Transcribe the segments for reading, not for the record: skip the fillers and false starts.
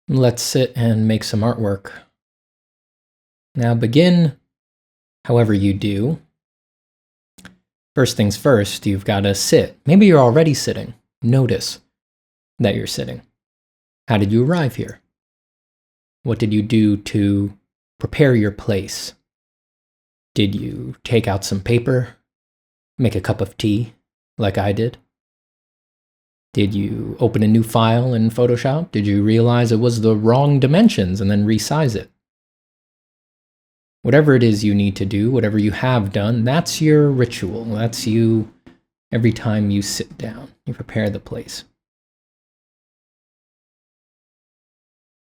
Let's sit and make some artwork. Now begin however you do. First things first, you've got to sit. Maybe you're already sitting. Notice that you're sitting. How did you arrive here? What did you do to prepare your place? Did you take out some paper, make a cup of tea like I did? Did you open a new file in Photoshop? Did you realize it was the wrong dimensions and then resize it? Whatever it is you need to do, whatever you have done, that's your ritual. That's you every time you sit down. You prepare the place.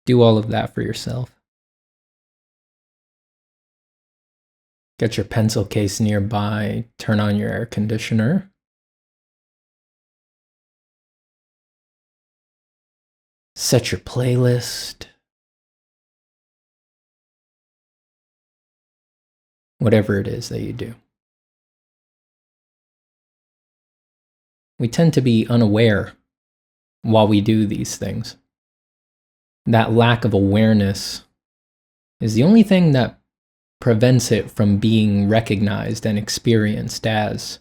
Do all of that for yourself. Get your pencil case nearby. Turn on your air conditioner. Set your playlist. Whatever it is that you do. We tend to be unaware while we do these things. That lack of awareness is the only thing that prevents it from being recognized and experienced as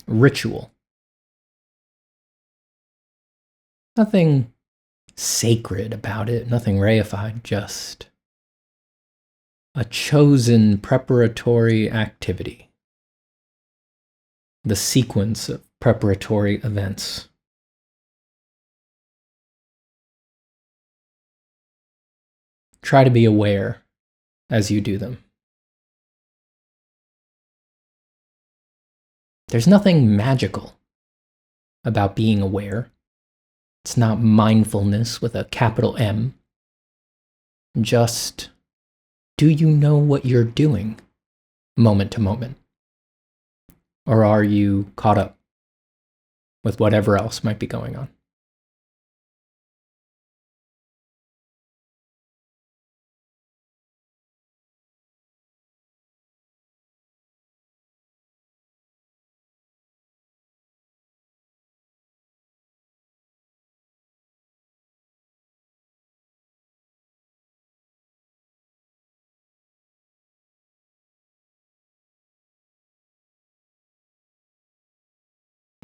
ritual. Nothing sacred about it, nothing reified, just a chosen preparatory activity. The sequence of preparatory events. Try to be aware as you do them. There's nothing magical about being aware. It's not mindfulness with a capital M. Just, do you know what you're doing moment to moment? Or are you caught up with whatever else might be going on?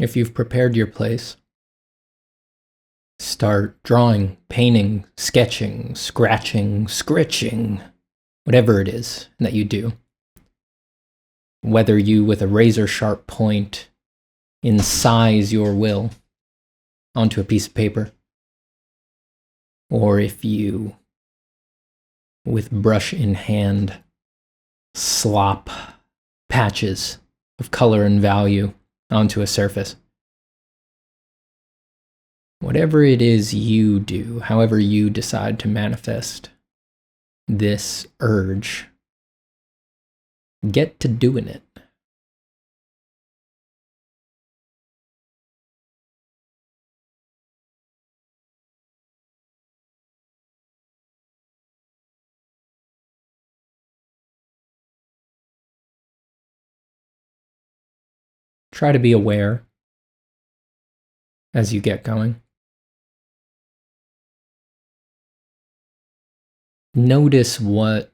If you've prepared your place, start drawing, painting, sketching, scratching, scritching, whatever it is that you do. Whether you, with a razor-sharp point, incise your will onto a piece of paper, or if you, with brush in hand, slop patches of color and value onto a surface. Whatever it is you do, however you decide to manifest this urge, get to doing it. Try to be aware as you get going. Notice what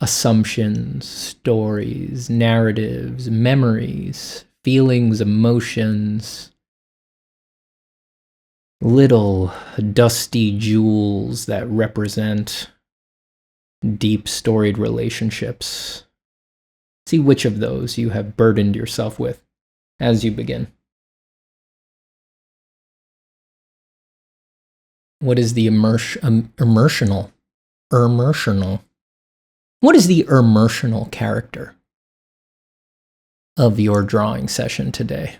assumptions, stories, narratives, memories, feelings, emotions, little dusty jewels that represent deep storied relationships. See which of those you have burdened yourself with as you begin. What is the immersional? What is the immersional character of your drawing session today?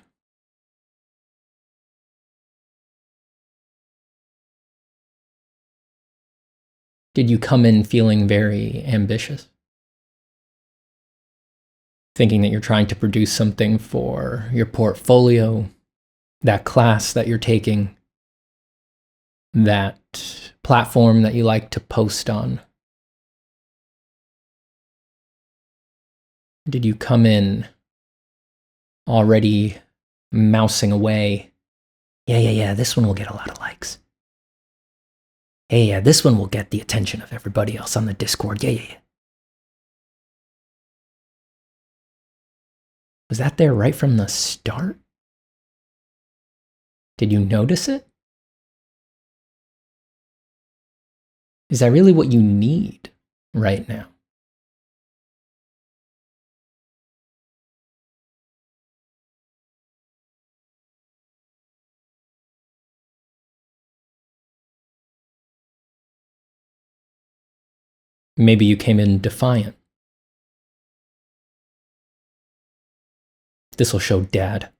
Did you come in feeling very ambitious? Thinking that you're trying to produce something for your portfolio, that class that you're taking, that platform that you like to post on? Did you come in already mousing away? Yeah, this one will get a lot of likes. Hey, yeah, this one will get the attention of everybody else on the Discord. Yeah. Was that there right from the start? Did you notice it? Is that really what you need right now? Maybe you came in defiant. This'll show Dad.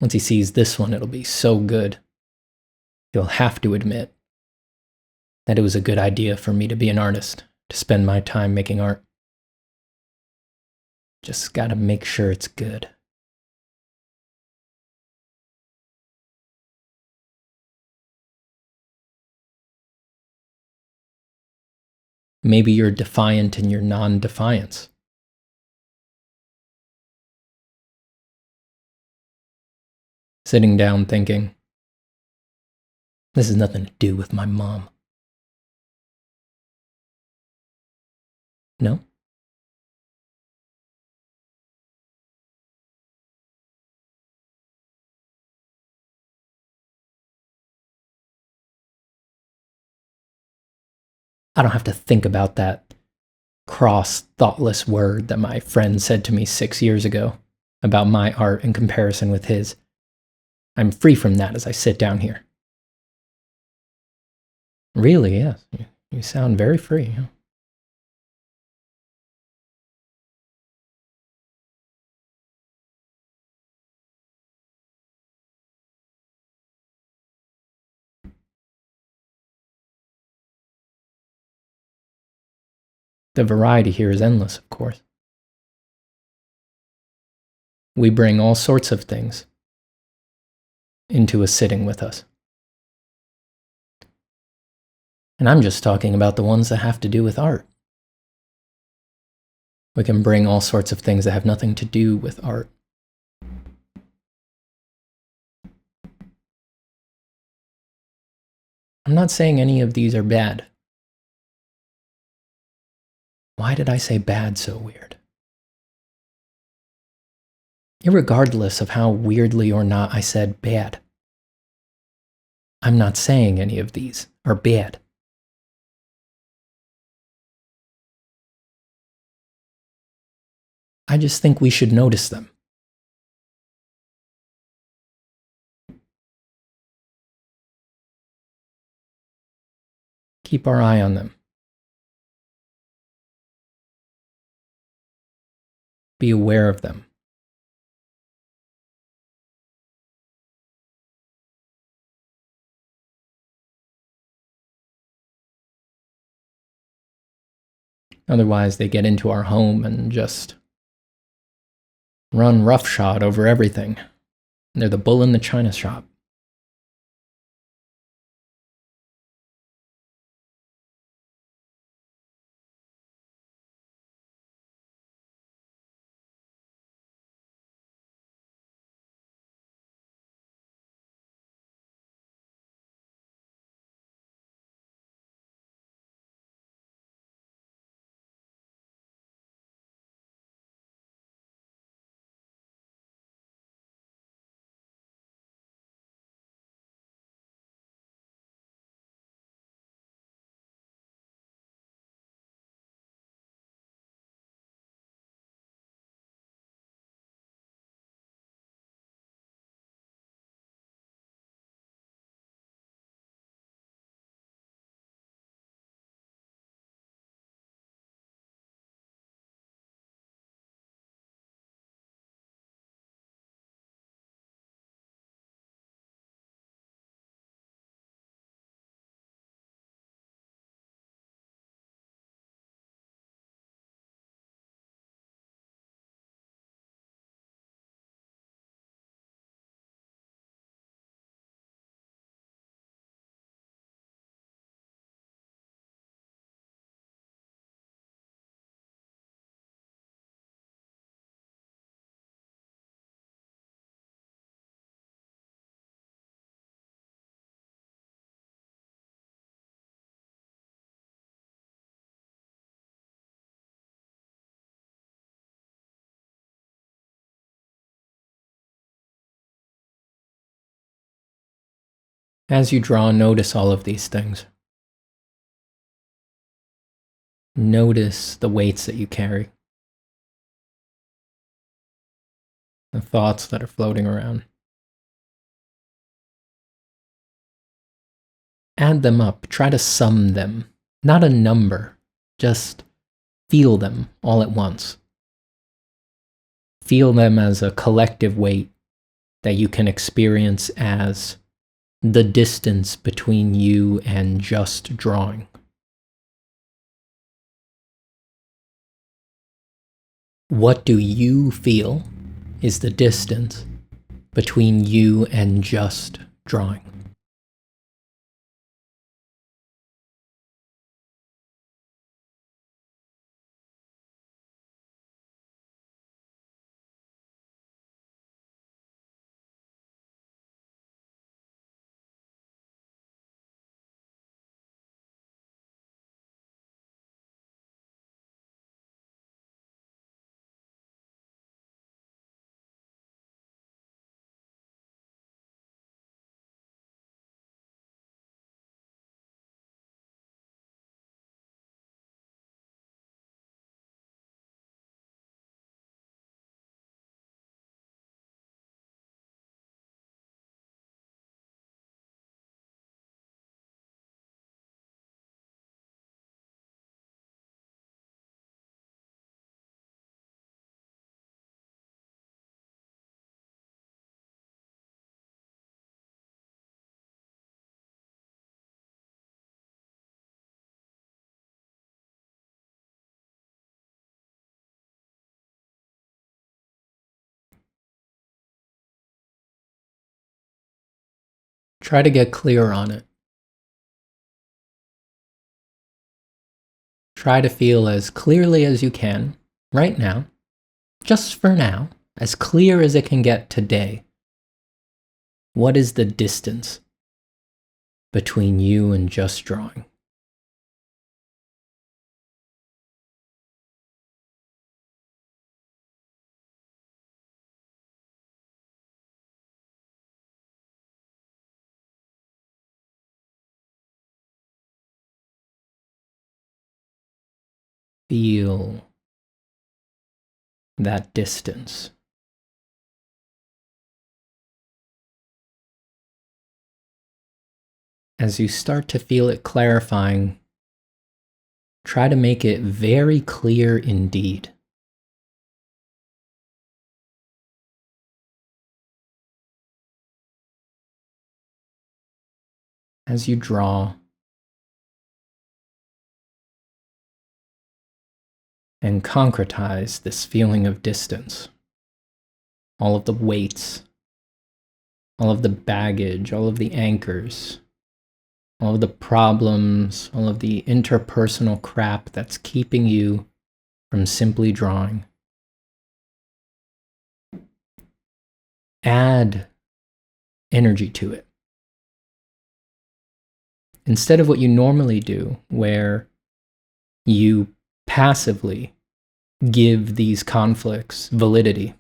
Once he sees this one, it'll be so good. He'll have to admit that it was a good idea for me to be an artist, to spend my time making art. Just gotta make sure it's good. Maybe you're defiant in your non-defiance. Sitting down thinking, this has nothing to do with my mom. No? I don't have to think about that cross, thoughtless word that my friend said to me 6 years ago about my art in comparison with his. I'm free from that as I sit down here. Really, yes. You sound very free. The variety here is endless, of course. We bring all sorts of things into a sitting with us. And I'm just talking about the ones that have to do with art. We can bring all sorts of things that have nothing to do with art. I'm not saying any of these are bad. Why did I say bad so weird? Irregardless of how weirdly or not I said bad, I'm not saying any of these are bad. I just think we should notice them. Keep our eye on them. Be aware of them. Otherwise, they get into our home and just run roughshod over everything. They're the bull in the china shop. As you draw, notice all of these things. Notice the weights that you carry, the thoughts that are floating around. Add them up, try to sum them. Not a number, just feel them all at once. Feel them as a collective weight that you can experience as the distance between you and just drawing. What do you feel is the distance between you and just drawing? Try to get clear on it. Try to feel as clearly as you can, right now, just for now, as clear as it can get today. What is the distance between you and just drawing? Feel that distance. As you start to feel it clarifying, try to make it very clear indeed. As you draw and concretize this feeling of distance, all of the weights, all of the baggage, all of the anchors, all of the problems, all of the interpersonal crap that's keeping you from simply drawing. Add energy to it. Instead of what you normally do, where you passively give these conflicts validity,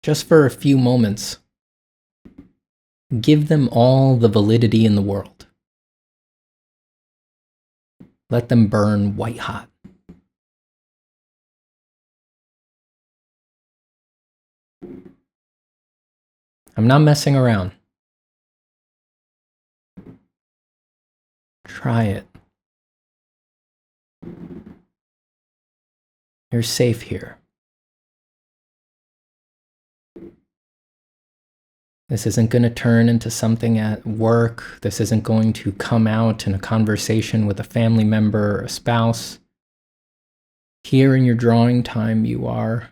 just for a few moments, give them all the validity in the world. Let them burn white hot. I'm not messing around. Try it. You're safe here. This isn't going to turn into something at work. This isn't going to come out in a conversation with a family member or a spouse. Here in your drawing time, you are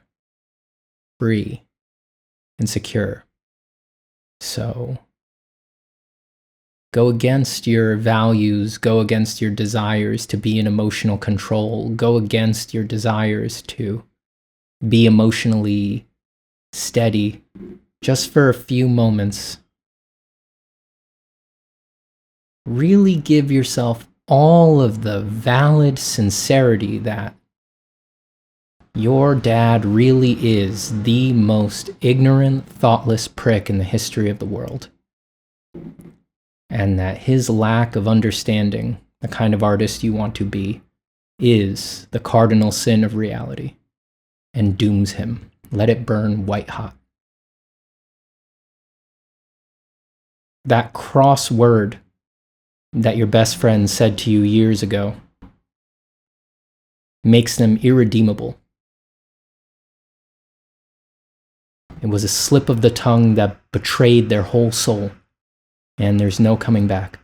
free and secure. So go against your values, go against your desires to be in emotional control, go against your desires to be emotionally steady just for a few moments. Really give yourself all of the valid sincerity that your dad really is the most ignorant, thoughtless prick in the history of the world. and that his lack of understanding the kind of artist you want to be is the cardinal sin of reality and dooms him. Let it burn white hot. That crossword that your best friend said to you years ago makes them irredeemable. It was a slip of the tongue that betrayed their whole soul, and there's no coming back.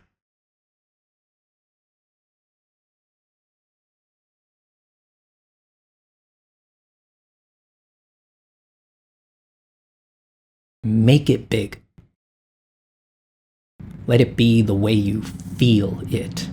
Make it big. Let it be the way you feel it.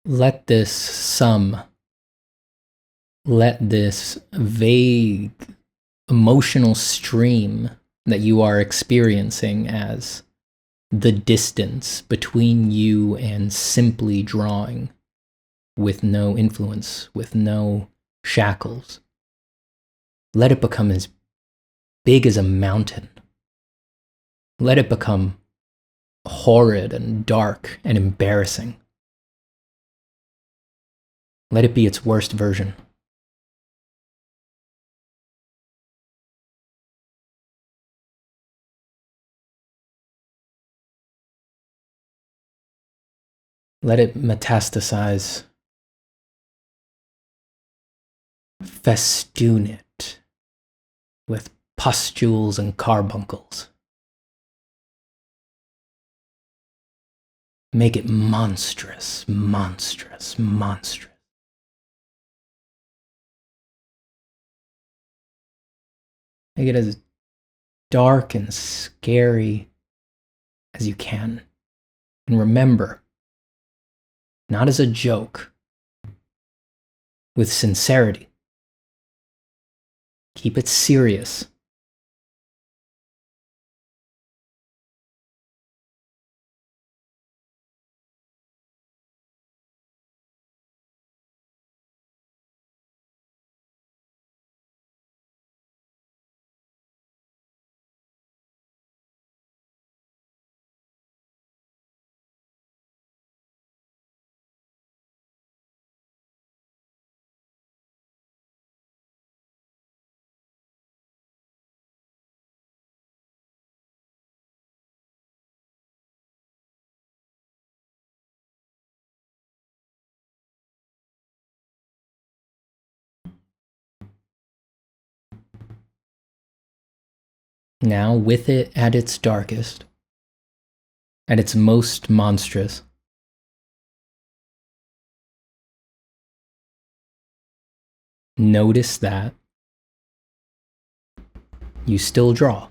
Let this vague emotional stream that you are experiencing as the distance between you and simply drawing with no influence, with no shackles. Let it become as big as a mountain. Let it become horrid and dark and embarrassing. Let it be its worst version. Let it metastasize. Festoon it with pustules and carbuncles. Make it monstrous, monstrous, monstrous. Make it as dark and scary as you can. And remember, not as a joke, with sincerity. Keep it serious. Now, with it at its darkest, at its most monstrous, notice that you still draw.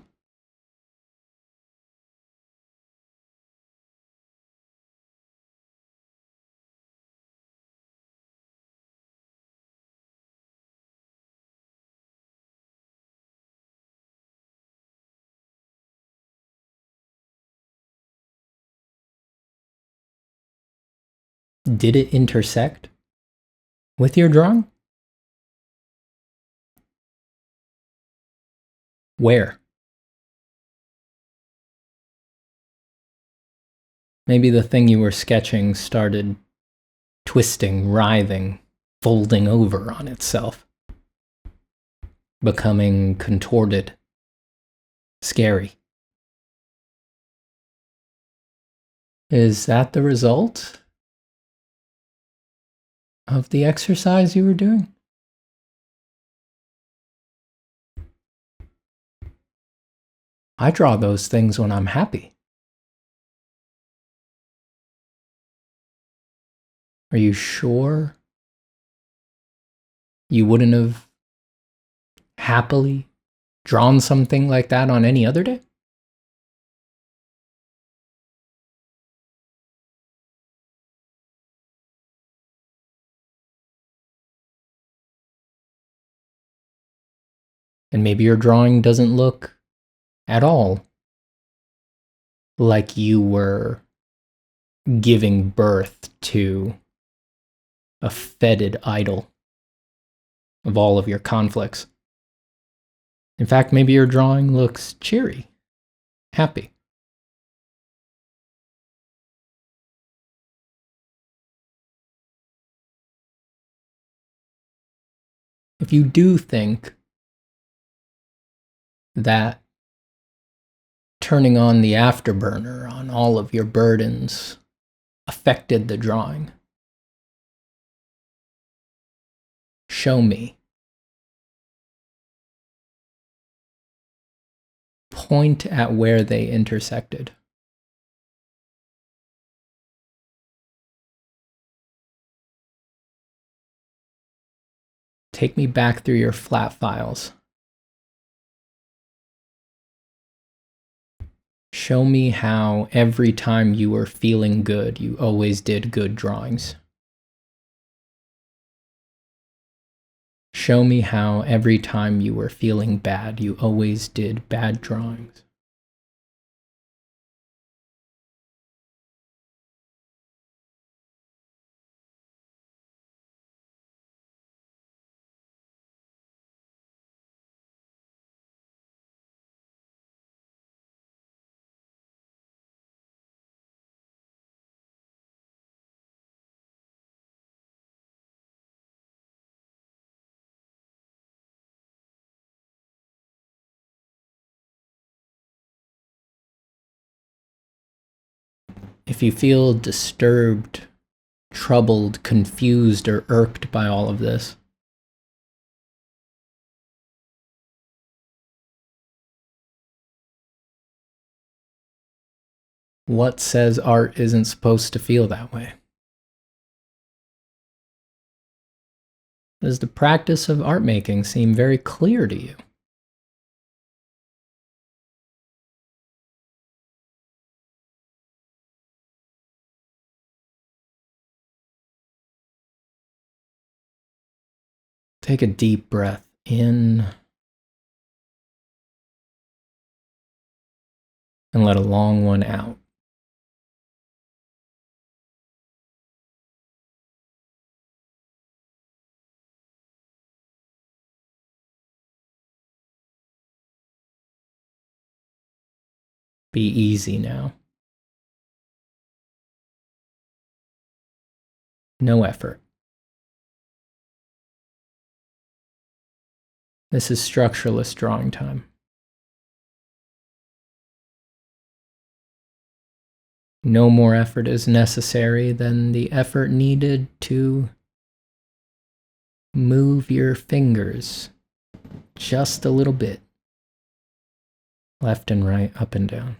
Did it intersect with your drawing? Where? Maybe the thing you were sketching started twisting, writhing, folding over on itself, becoming contorted, scary. Is that the result of the exercise you were doing? I draw those things when I'm happy. Are you sure you wouldn't have happily drawn something like that on any other day? And maybe your drawing doesn't look at all like you were giving birth to a fetid idol of all of your conflicts. In fact, maybe your drawing looks cheery, happy. If you do think that turning on the afterburner on all of your burdens affected the drawing, show me. Point at where they intersected. Take me back through your flat files. Show me how every time you were feeling good, you always did good drawings. Show me how every time you were feeling bad, you always did bad drawings. If you feel disturbed, troubled, confused, or irked by all of this, what says art isn't supposed to feel that way? Does the practice of art making seem very clear to you? Take a deep breath in and let a long one out. Be easy now. No effort. This is structureless drawing time. No more effort is necessary than the effort needed to move your fingers just a little bit, left and right, up and down.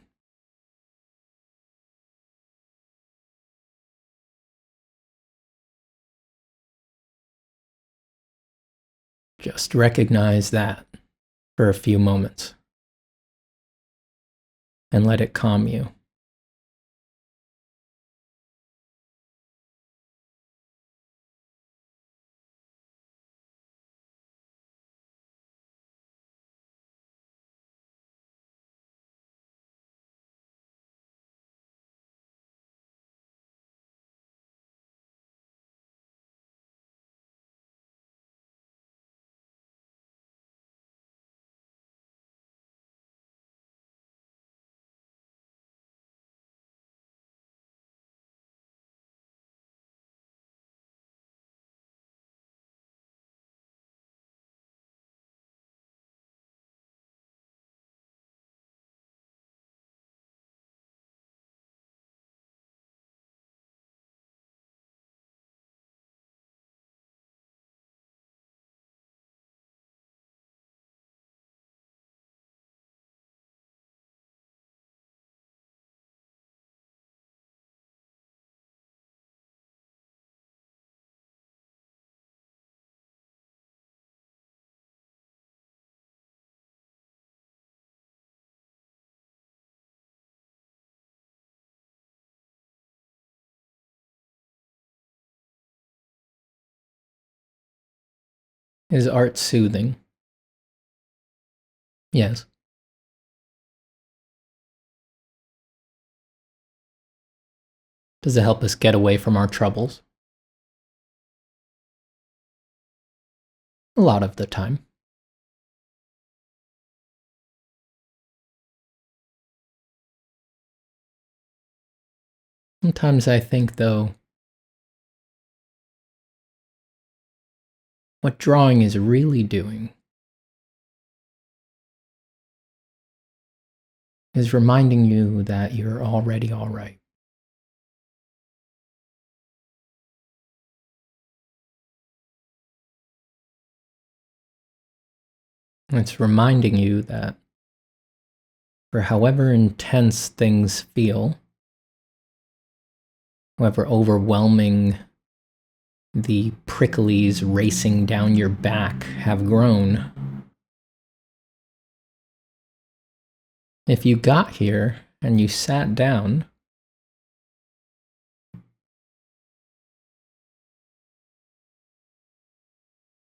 Just recognize that for a few moments and let it calm you. Is art soothing? Yes. Does it help us get away from our troubles? A lot of the time. Sometimes I think, though, what drawing is really doing is reminding you that you're already all right. It's reminding you that for however intense things feel, however overwhelming the pricklies racing down your back have grown, if you got here and you sat down,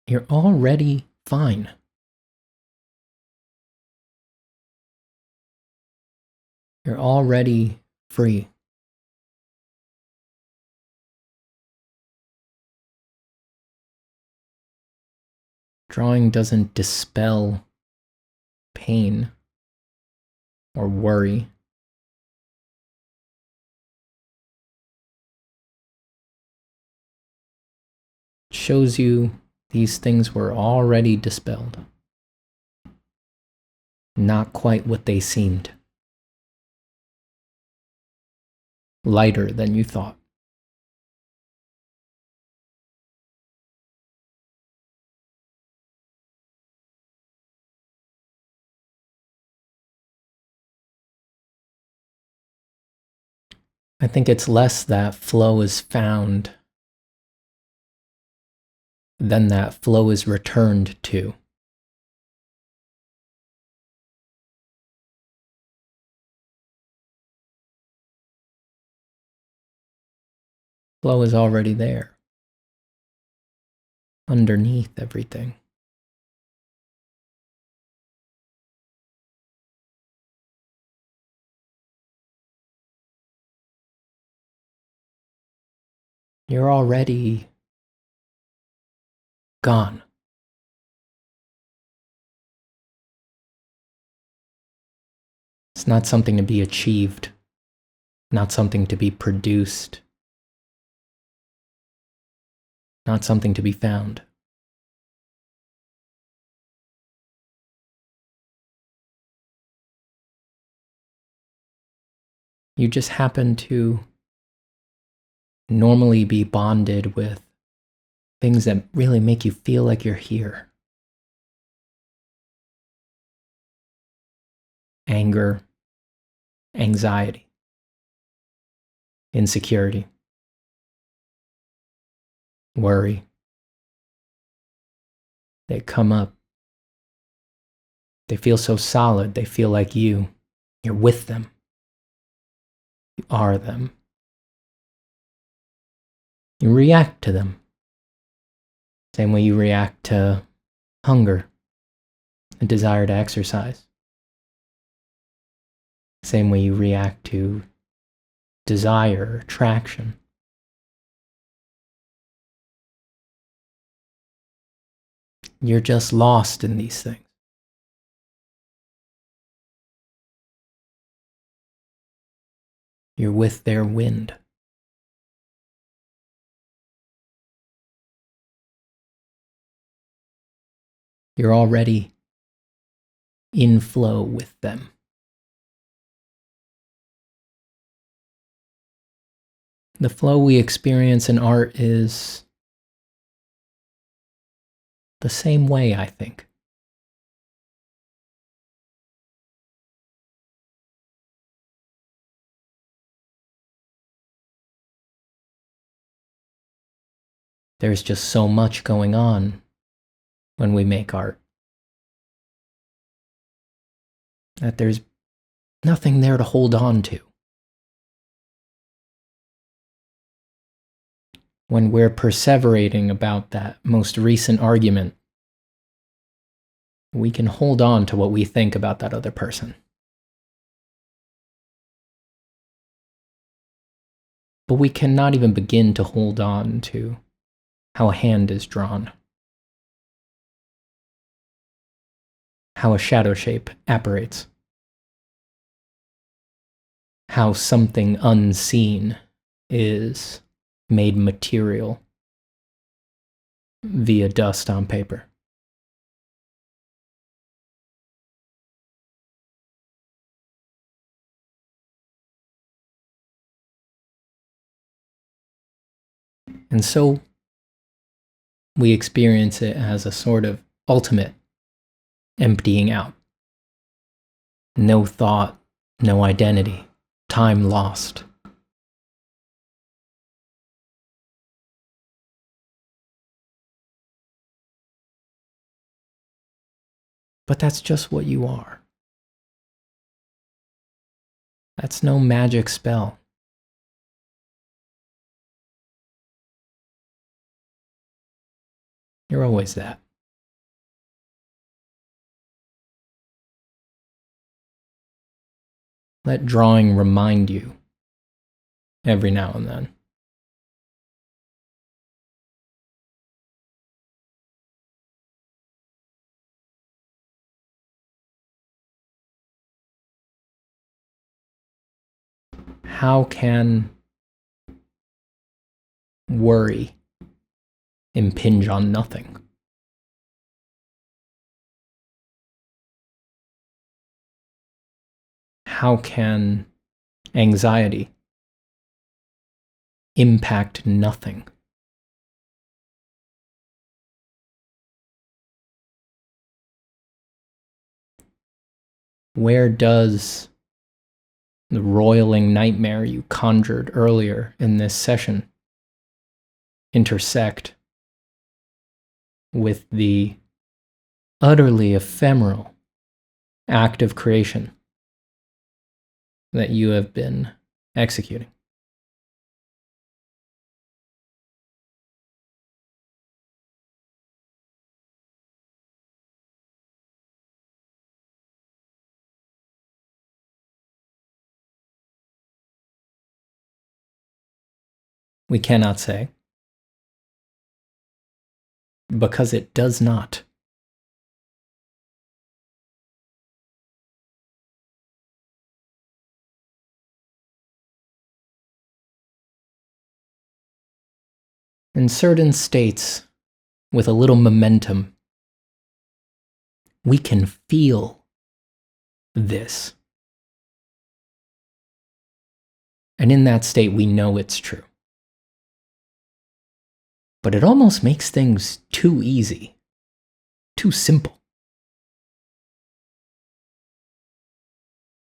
you're already fine. You're already free. Drawing doesn't dispel pain or worry. It shows you these things were already dispelled. Not quite what they seemed. Lighter than you thought. I think it's less that flow is found than that flow is returned to. Flow is already there, underneath everything. You're already gone. It's not something to be achieved, not something to be produced, not something to be found. You just happen to normally be bonded with things that really make you feel like you're here. Anger, anxiety, insecurity, worry. They come up. They feel so solid. They feel like you. You're with them. You are them. You react to them. Same way you react to hunger, a desire to exercise. Same way you react to desire, attraction. You're just lost in these things. You're with their wind. You're already in flow with them. The flow we experience in art is the same way, I think. There's just so much going on when we make art that there's nothing there to hold on to. When we're perseverating about that most recent argument we can hold on to what we think about that other person. But we cannot even begin to hold on to how a hand is drawn, how a shadow shape apparates, how something unseen is made material via dust on paper. And so we experience it as a sort of ultimate emptying out. No thought, no identity, time lost. But that's just what you are. That's no magic spell. You're always that. Let drawing remind you every now and then. How can worry impinge on nothing? How can anxiety impact nothing? Where does the roiling nightmare you conjured earlier in this session intersect with the utterly ephemeral act of creation that you have been executing? We cannot say, because it does not. In certain states, with a little momentum, we can feel this. And in that state, we know it's true. But it almost makes things too easy, too simple.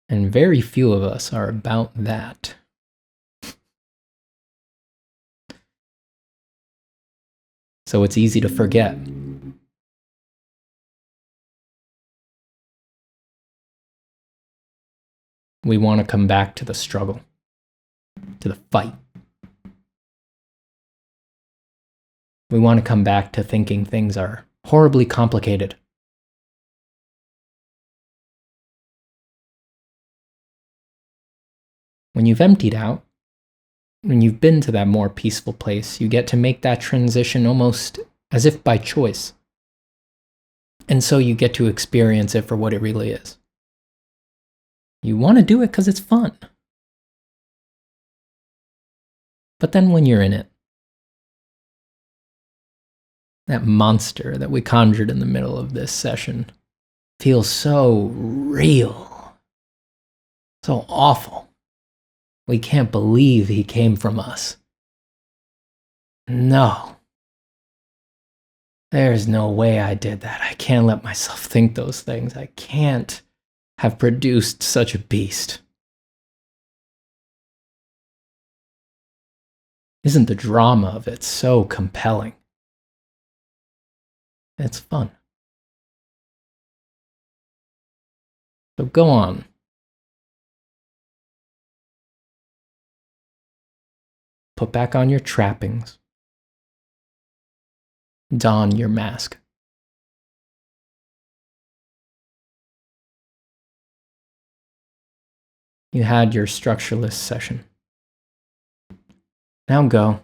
And very few of us are about that. So it's easy to forget. We want to come back to the struggle, to the fight. We want to come back to thinking things are horribly complicated. When you've emptied out, when you've been to that more peaceful place, you get to make that transition almost as if by choice. And so you get to experience it for what it really is. You want to do it because it's fun. But then when you're in it, that monster that we conjured in the middle of this session feels so real, so awful. We can't believe he came from us. No. There's no way I did that. I can't let myself think those things. I can't have produced such a beast. Isn't the drama of it so compelling? It's fun. So go on. Put back on your trappings. Don your mask. You had your structureless session. Now go.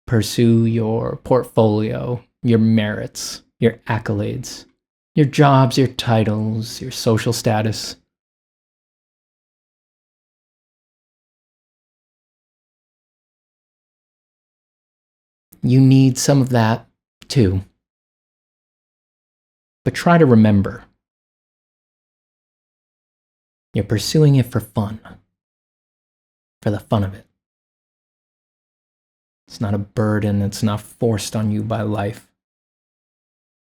Pursue your portfolio, your merits, your accolades, your jobs, your titles, your social status. You need some of that, too. But try to remember, you're pursuing it for fun. For the fun of it. It's not a burden, it's not forced on you by life.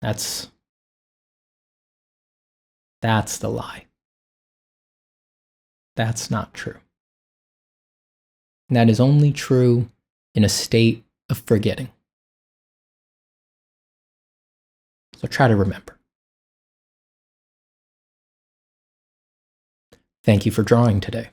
That's the lie. That's not true. That is only true in a state of forgetting. So try to remember. Thank you for drawing today.